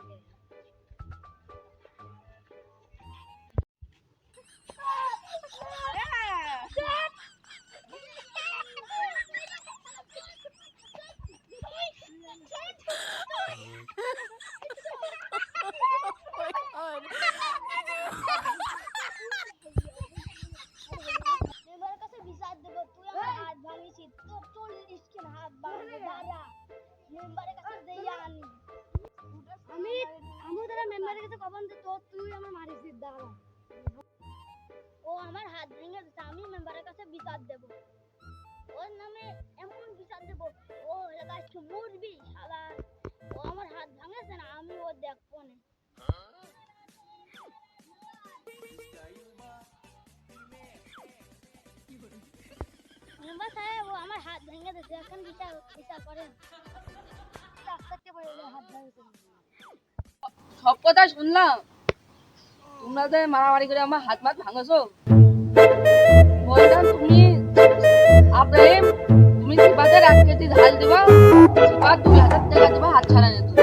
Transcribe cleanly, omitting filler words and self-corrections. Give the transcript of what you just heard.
রে। মেম্বারের কাছে বিচার দেব, তুই আমার হাত ভাঙিছিস, তোর 40 কে হাত ভাঙবে দাঁড়া। মেম্বারের কাছে দেইয়া আনি। আমি তোরা মেম্বারের কাছে কখন যে তুই আমার মারিছিস দাঁড়া। ও আমার হাত ভেঙে দিয়েছে, আমি মেম্বারের কাছে বিচার দেব। ওর নামে এমন বিচার দেব, ও এলাকায় মরবি শালা। ও আমার হাত ভাঙেছে না, আমি ও দেখবো না। মেম্বার সাহেব, ও আমার হাত ভেঙে দিয়েছে, এখন বিচার করেন। ডাক্তারকে বলে হাত ভেঙেছে। সব কথা শুনলাম, তোমরা যে মারামারি করে আমার হাত ভাঙাছো। বললাম তুমি আব্রাহিম, তুমি সিপাতে 1 কেজি ঝাল দিবা, সিপা 2000 টাকা দিবা হাত ছাড়া নিতে।